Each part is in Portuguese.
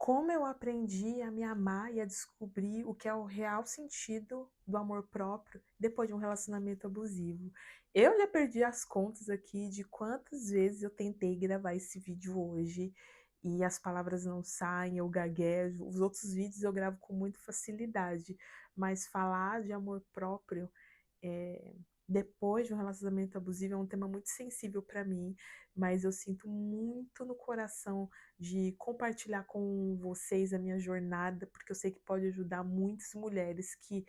Como eu aprendi a me amar e a descobrir o que é o real sentido do amor próprio depois de um relacionamento abusivo. Eu já perdi as contas aqui de quantas vezes eu tentei gravar esse vídeo hoje e as palavras não saem, eu gaguejo. Os outros vídeos eu gravo com muita facilidade, mas falar de amor próprio eh, depois de um relacionamento abusivo é um tema muito sensível para mim, mas eu sinto muito no coração de compartilhar com vocês a minha jornada, porque eu sei que pode ajudar muitas mulheres que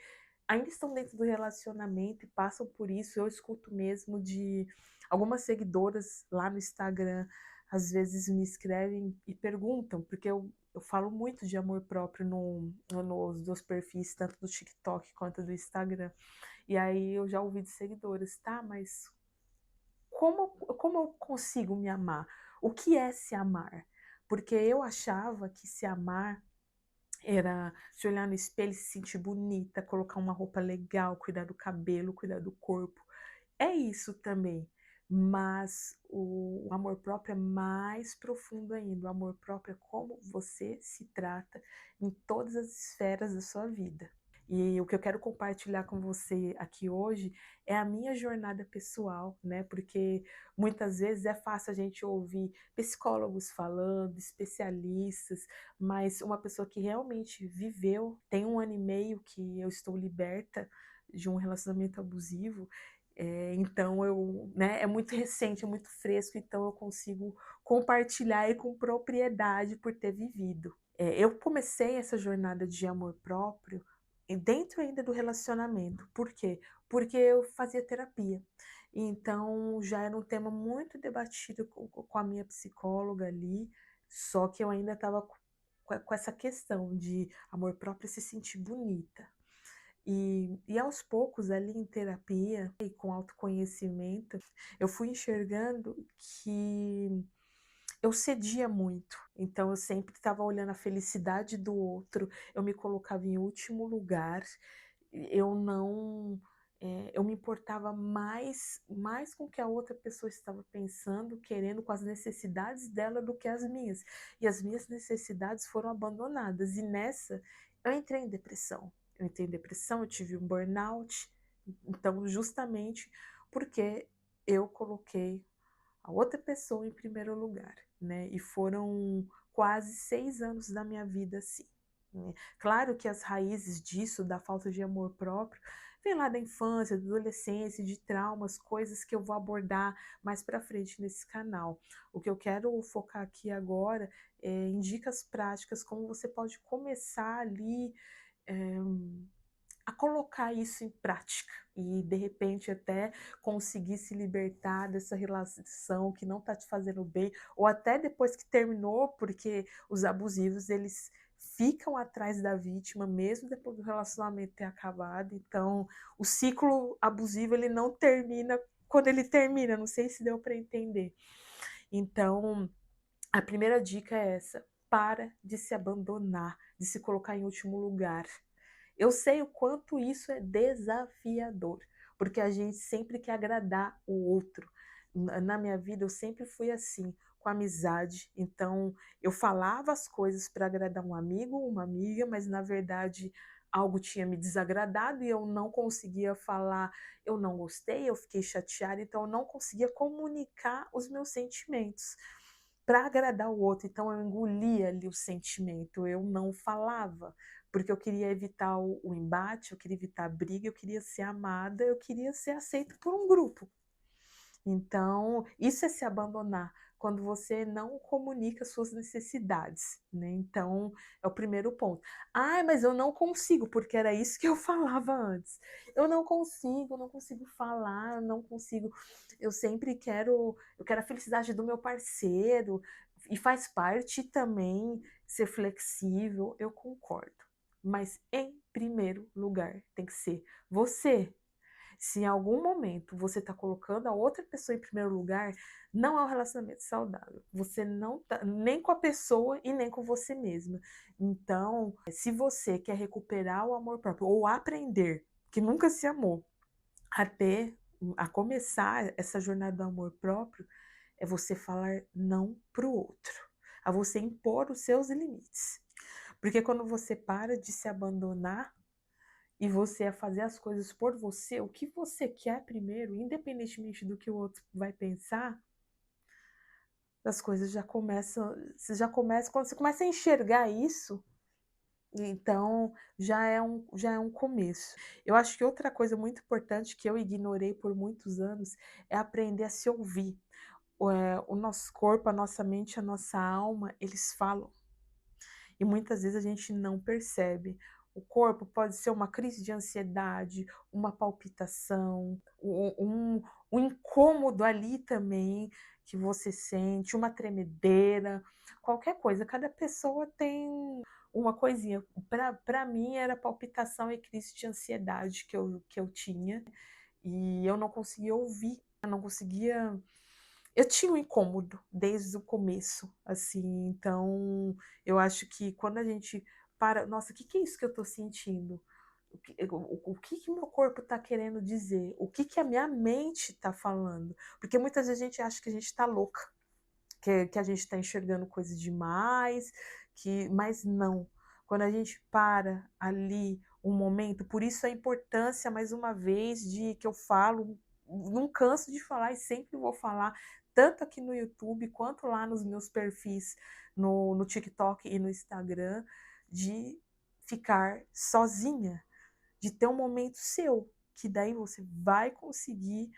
ainda estão dentro do relacionamento e passam por isso. Eu escuto mesmo de algumas seguidoras lá no Instagram, às vezes me escrevem e perguntam, porque eu falo muito de amor próprio nos meus perfis, tanto do TikTok quanto do Instagram. E aí eu já ouvi de seguidores, tá, mas como eu consigo me amar? O que é se amar? Porque eu achava que se amar era se olhar no espelho e se sentir bonita, colocar uma roupa legal, cuidar do cabelo, cuidar do corpo. É isso também, mas o amor próprio é mais profundo ainda. O amor próprio é como você se trata em todas as esferas da sua vida. E o que eu quero compartilhar com você aqui hoje é a minha jornada pessoal, né? Porque muitas vezes é fácil a gente ouvir psicólogos falando, especialistas, mas uma pessoa que realmente viveu, tem 1 ano e meio que eu estou liberta de um relacionamento abusivo, então né, é muito recente, é muito fresco, então eu consigo compartilhar aí com propriedade por ter vivido. Eu comecei essa jornada de amor próprio dentro ainda do relacionamento. Por quê? Porque eu fazia terapia. Então já era um tema muito debatido com a minha psicóloga ali, só que eu ainda estava com essa questão de amor próprio e se sentir bonita. E aos poucos, ali em terapia e com autoconhecimento, eu fui enxergando que eu cedia muito. Então eu sempre estava olhando a felicidade do outro, eu me colocava em último lugar, eu não eu me importava mais com o que a outra pessoa estava pensando, querendo, com as necessidades dela do que as minhas. E as minhas necessidades foram abandonadas. E nessa eu entrei em depressão. Eu entrei em depressão, eu tive um burnout. Então, justamente porque eu coloquei a outra pessoa em primeiro lugar, né? E foram quase 6 anos da minha vida assim, né? Claro que as raízes disso, da falta de amor próprio, vem lá da infância, da adolescência, de traumas, coisas que eu vou abordar mais para frente nesse canal. O que eu quero focar aqui agora é em dicas práticas, como você pode começar ali é, a colocar isso em prática e de repente até conseguir se libertar dessa relação que não está te fazendo bem, ou até depois que terminou, porque os abusivos eles ficam atrás da vítima mesmo depois do relacionamento ter acabado. Então o ciclo abusivo ele não termina quando ele termina, não sei se deu para entender. Então a primeira dica é essa: para de se abandonar, de se colocar em último lugar. Eu sei o quanto isso é desafiador, porque a gente sempre quer agradar o outro. Na minha vida eu sempre fui assim, com amizade. Então eu falava as coisas para agradar um amigo, uma amiga, mas na verdade algo tinha me desagradado e eu não conseguia falar, eu não gostei, eu fiquei chateada, então eu não conseguia comunicar os meus sentimentos para agradar o outro. Então eu engolia ali o sentimento, eu não falava, porque eu queria evitar o embate, eu queria evitar a briga, eu queria ser amada, eu queria ser aceita por um grupo. Então, isso é se abandonar, quando você não comunica suas necessidades, né? Então, é o primeiro ponto. Ah, mas eu não consigo, porque era isso que eu falava antes. Eu não consigo falar, eu não consigo. Eu sempre eu quero a felicidade do meu parceiro, e faz parte também ser flexível, eu concordo. Mas em primeiro lugar tem que ser você. Se em algum momento você está colocando a outra pessoa em primeiro lugar, não é um relacionamento saudável. Você não tá nem com a pessoa e nem com você mesma. Então, se você quer recuperar o amor próprio ou aprender, que nunca se amou, a ter, a começar essa jornada do amor próprio, é você falar não pro outro, a você impor os seus limites. Porque quando você para de se abandonar e você a fazer as coisas por você, o que você quer primeiro, independentemente do que o outro vai pensar, as coisas já começam, você já começa, quando você começa a enxergar isso, então já é um começo. Eu acho que outra coisa muito importante que eu ignorei por muitos anos é aprender a se ouvir. O nosso corpo, a nossa mente, a nossa alma, eles falam. E muitas vezes a gente não percebe. O corpo pode ser uma crise de ansiedade, uma palpitação, um incômodo ali também que você sente, uma tremedeira, qualquer coisa. Cada pessoa tem uma coisinha. Para mim era palpitação e crise de ansiedade que eu tinha e eu não conseguia ouvir, eu não conseguia, eu tinha um incômodo desde o começo, assim, então eu acho que quando a gente para, nossa, o que que é isso que eu tô sentindo? O que que meu corpo tá querendo dizer? O que que a minha mente tá falando? Porque muitas vezes a gente acha que a gente tá louca, que a gente está enxergando coisas demais, mas não. Quando a gente para ali um momento, por isso a importância, mais uma vez, de que eu falo, não canso de falar e sempre vou falar, tanto aqui no YouTube quanto lá nos meus perfis no TikTok e no Instagram, de ficar sozinha, de ter um momento seu, que daí você vai conseguir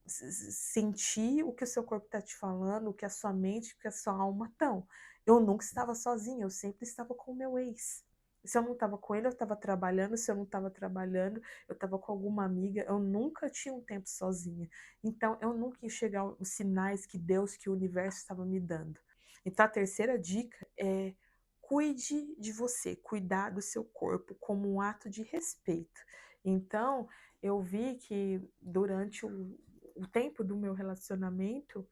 sentir o que o seu corpo está te falando, o que a sua mente, o que a sua alma estão. Eu nunca estava sozinha, eu sempre estava com o meu ex. Se eu não estava com ele, eu estava trabalhando. Se eu não estava trabalhando, eu estava com alguma amiga. Eu nunca tinha um tempo sozinha. Então, eu nunca ia chegar os sinais que Deus, que o universo estava me dando. Então, a terceira dica é cuide de você, cuidar do seu corpo como um ato de respeito. Então, eu vi que durante o tempo do meu relacionamento,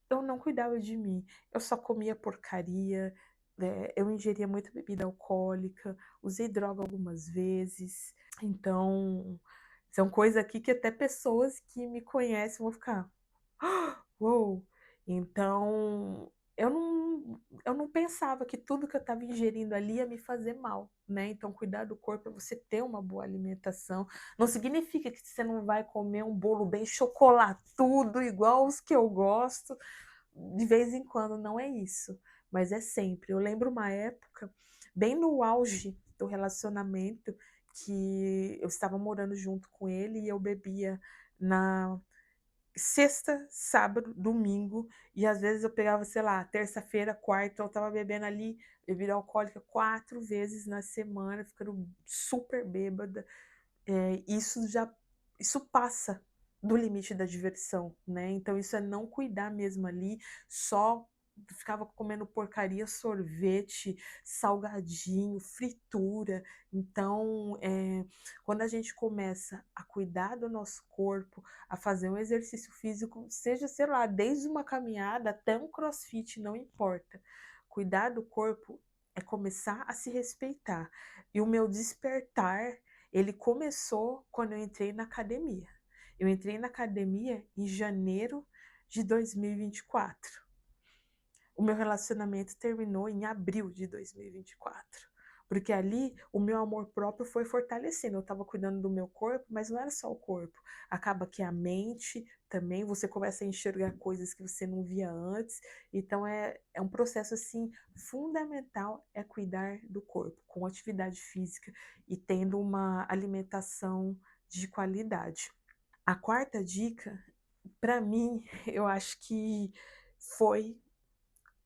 eu não cuidava de mim. Eu só comia porcaria, eu ingeria muita bebida alcoólica, usei droga algumas vezes. Então, são coisas aqui que até pessoas que me conhecem vão ficar, uou! Então, eu não pensava que tudo que eu estava ingerindo ali ia me fazer mal, né? Então, cuidar do corpo é você ter uma boa alimentação. Não significa que você não vai comer um bolo bem chocolatudo, igual os que eu gosto, de vez em quando, não é isso. Mas é sempre. Eu lembro uma época, bem no auge do relacionamento, que eu estava morando junto com ele e eu bebia na sexta, sábado, domingo, e às vezes eu pegava, sei lá, terça-feira, quarta, eu tava bebendo ali bebida alcoólica 4 vezes na semana, ficando super bêbada. Isso passa do limite da diversão, né? Então isso é não cuidar mesmo ali, só ficava comendo porcaria, sorvete, salgadinho, fritura. Então, quando a gente começa a cuidar do nosso corpo, a fazer um exercício físico, seja, sei lá, desde uma caminhada até um crossfit, não importa. Cuidar do corpo é começar a se respeitar. E o meu despertar, ele começou quando eu entrei na academia. Eu entrei na academia em janeiro de 2024. O meu relacionamento terminou em abril de 2024. Porque ali o meu amor próprio foi fortalecendo. Eu estava cuidando do meu corpo, mas não era só o corpo. Acaba que a mente também, você começa a enxergar coisas que você não via antes. Então é um processo assim fundamental, é cuidar do corpo com atividade física e tendo uma alimentação de qualidade. A quarta dica, para mim, eu acho que foi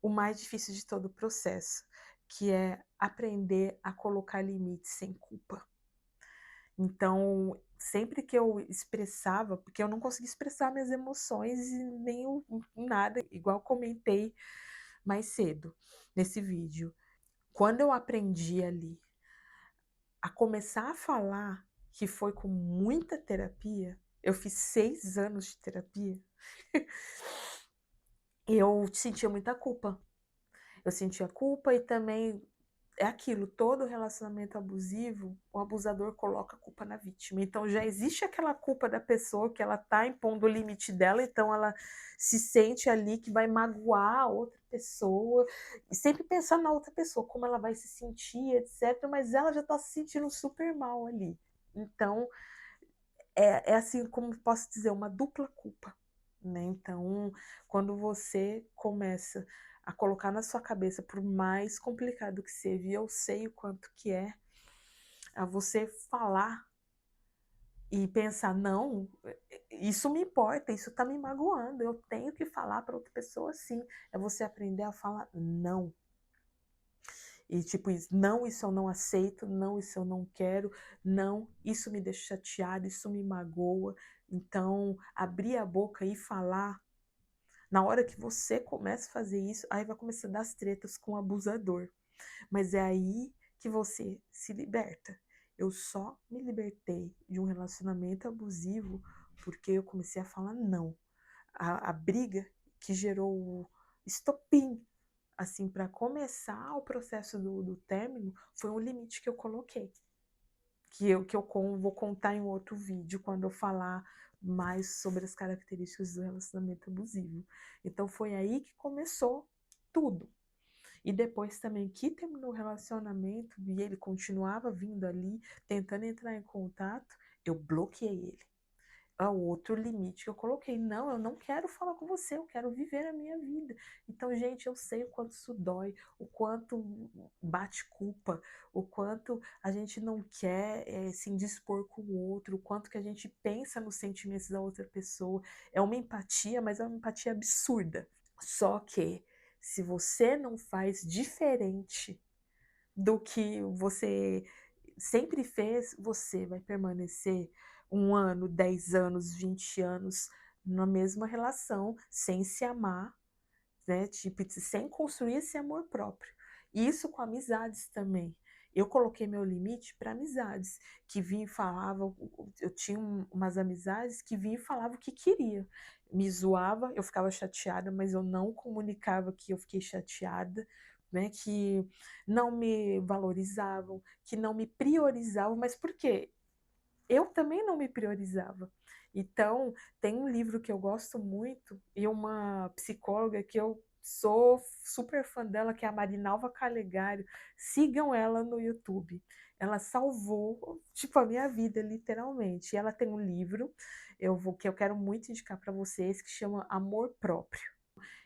o mais difícil de todo o processo, que é aprender a colocar limites sem culpa. Então, sempre que eu expressava, porque eu não conseguia expressar minhas emoções e nem nada, igual comentei mais cedo nesse vídeo. Quando eu aprendi ali a começar a falar, que foi com muita terapia, eu fiz 6 anos de terapia, eu sentia muita culpa. Eu sentia culpa e também é aquilo, todo relacionamento abusivo, o abusador coloca a culpa na vítima. Então já existe aquela culpa da pessoa que ela tá impondo o limite dela, então ela se sente ali que vai magoar a outra pessoa, e sempre pensando na outra pessoa, como ela vai se sentir, etc. Mas ela já tá se sentindo super mal ali. Então, é assim, como posso dizer, uma dupla culpa, né? Então, quando você começa a colocar na sua cabeça, por mais complicado que seja, e eu sei o quanto que é, a você falar e pensar, não, isso me importa, isso tá me magoando, eu tenho que falar para outra pessoa sim. É você aprender a falar não. E tipo, não, isso eu não aceito, não, isso eu não quero, não, isso me deixa chateada, isso me magoa. Então, abrir a boca e falar, na hora que você começa a fazer isso, aí vai começar a dar as tretas com o abusador. Mas é aí que você se liberta. Eu só me libertei de um relacionamento abusivo porque eu comecei a falar não. A briga que gerou o estopim, assim, para começar o processo do término, foi um limite que eu coloquei. Que eu vou contar em outro vídeo, quando eu falar mais sobre as características do relacionamento abusivo. Então foi aí que começou tudo. E depois também que terminou o relacionamento e ele continuava vindo ali, tentando entrar em contato, eu bloqueei ele. É o outro limite que eu coloquei. Não, eu não quero falar com você, eu quero viver a minha vida. Então, gente, eu sei o quanto isso dói, o quanto bate culpa, o quanto a gente não quer se indispor com o outro, o quanto que a gente pensa nos sentimentos da outra pessoa. É uma empatia, mas é uma empatia absurda. Só que se você não faz diferente do que você sempre fez, você vai permanecer 1 ano, 10 anos, 20 anos na mesma relação, sem se amar, né? Tipo, sem construir esse amor próprio. Isso com amizades também. Eu coloquei meu limite para amizades que vinham e falavam. Eu tinha umas amizades que vinham e falavam o que queria. Me zoava, eu ficava chateada, mas eu não comunicava que eu fiquei chateada, né? Que não me valorizavam, que não me priorizavam. Mas por quê? Eu também não me priorizava. Então, tem um livro que eu gosto muito e uma psicóloga que eu sou super fã dela, que é a Marinalva Calegari. Sigam ela no YouTube. Ela salvou, tipo, a minha vida, literalmente. E ela tem um livro que eu quero muito indicar para vocês, que chama Amor Próprio.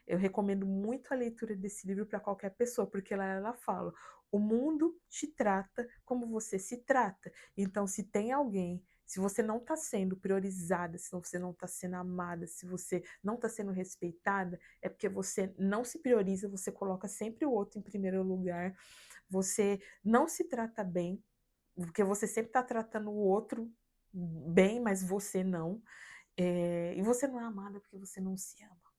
Eu recomendo muito a leitura desse livro para qualquer pessoa, porque ela fala: o mundo te trata como você se trata. Então, se tem alguém, se você não está sendo priorizada, se você não está sendo amada, se você não está sendo respeitada, é porque você não se prioriza, você coloca sempre o outro em primeiro lugar, você não se trata bem, porque você sempre está tratando o outro bem, mas você não. E você não é amada porque você não se ama.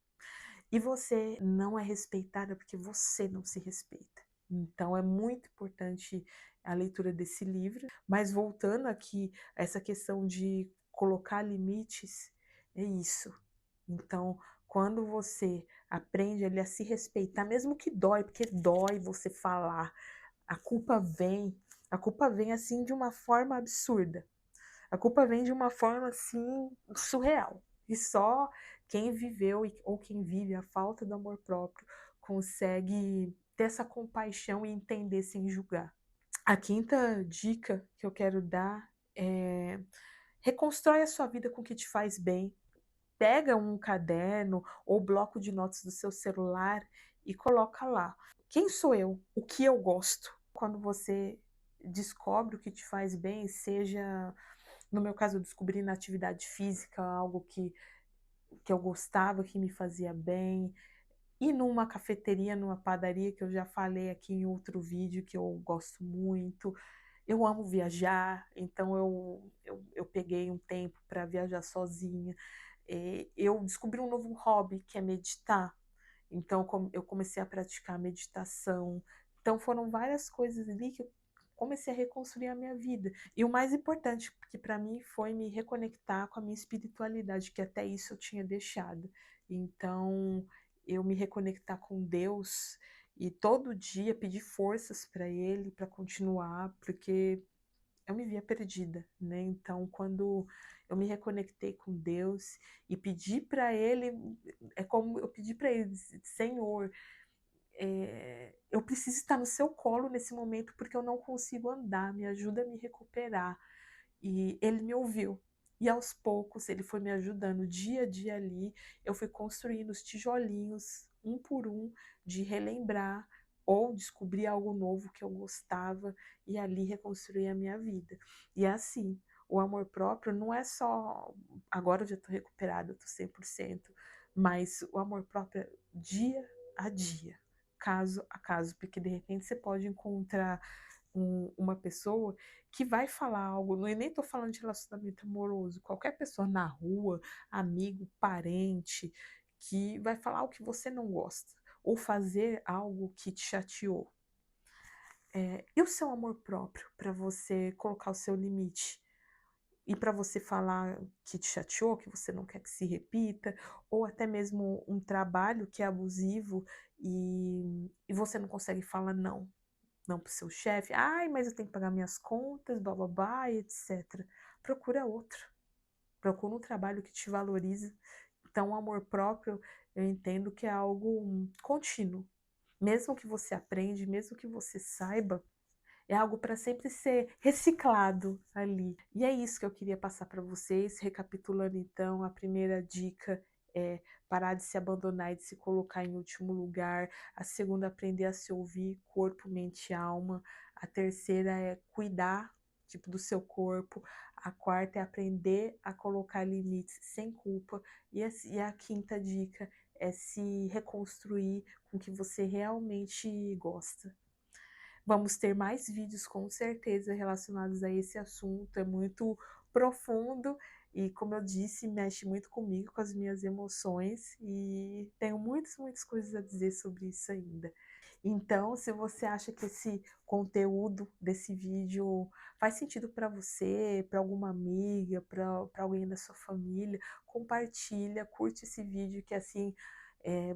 E você não é respeitada porque você não se respeita. Então é muito importante a leitura desse livro. Mas voltando aqui a essa questão de colocar limites, é isso. Então, quando você aprende ali a se respeitar, mesmo que dói, porque dói você falar, a culpa vem assim de uma forma absurda. A culpa vem de uma forma assim surreal. E só quem viveu ou quem vive a falta do amor próprio consegue ter essa compaixão e entender sem julgar. A quinta dica que eu quero dar é: reconstrói a sua vida com o que te faz bem. Pega um caderno ou bloco de notas do seu celular e coloca lá: quem sou eu? O que eu gosto? Quando você descobre o que te faz bem, seja, no meu caso, eu descobri na atividade física algo que eu gostava, que me fazia bem. E numa cafeteria, numa padaria, que eu já falei aqui em outro vídeo, que eu gosto muito. Eu amo viajar, então eu peguei um tempo para viajar sozinha. Eu descobri um novo hobby, que é meditar. Então eu comecei a praticar meditação. Então foram várias coisas ali que eu comecei a reconstruir a minha vida. E o mais importante, que para mim foi me reconectar com a minha espiritualidade, que até isso eu tinha deixado. Então eu me reconectar com Deus e todo dia pedir forças para ele, para continuar, porque eu me via perdida, né, então quando eu me reconectei com Deus e pedi para ele, é como eu pedi para ele: "Senhor, eu preciso estar no seu colo nesse momento, porque eu não consigo andar, me ajuda a me recuperar". E ele me ouviu. E aos poucos ele foi me ajudando, dia a dia ali, eu fui construindo os tijolinhos, um por um, de relembrar ou descobrir algo novo que eu gostava e ali reconstruir a minha vida. E é assim, o amor próprio não é só agora eu já estou recuperada, eu estou 100%, mas o amor próprio é dia a dia, caso a caso, porque de repente você pode encontrar uma pessoa que vai falar algo, não, eu nem estou falando de relacionamento amoroso, qualquer pessoa na rua, amigo, parente, que vai falar o que você não gosta, ou fazer algo que te chateou. E o seu amor próprio para você colocar o seu limite? E para você falar que te chateou, que você não quer que se repita, ou até mesmo um trabalho que é abusivo e você não consegue falar não. Não para o seu chefe, ai, mas eu tenho que pagar minhas contas, bababá, etc. Procura outro, procura um trabalho que te valorize. Então, o amor próprio, eu entendo que é algo contínuo. Mesmo que você aprende, mesmo que você saiba, é algo para sempre ser reciclado ali. E é isso que eu queria passar para vocês. Recapitulando então, a primeira dica é parar de se abandonar e de se colocar em último lugar. A segunda, aprender a se ouvir, corpo, mente e alma. A terceira é cuidar, tipo, do seu corpo. A quarta é aprender a colocar limites sem culpa. E a quinta dica é se reconstruir com o que você realmente gosta. Vamos ter mais vídeos com certeza relacionados a esse assunto, é muito profundo e, como eu disse, mexe muito comigo, com as minhas emoções e tenho muitas, muitas coisas a dizer sobre isso ainda. Então, se você acha que esse conteúdo desse vídeo faz sentido para você, para alguma amiga, para alguém da sua família, compartilha, curte esse vídeo que assim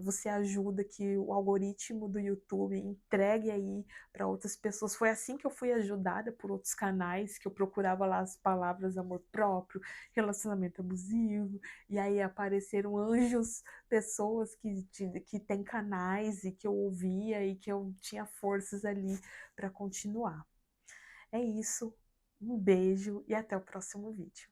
você ajuda que o algoritmo do YouTube entregue aí para outras pessoas. Foi assim que eu fui ajudada por outros canais, que eu procurava lá as palavras amor próprio, relacionamento abusivo, e aí apareceram anjos, pessoas que têm canais e que eu ouvia e que eu tinha forças ali para continuar. É isso, um beijo e até o próximo vídeo.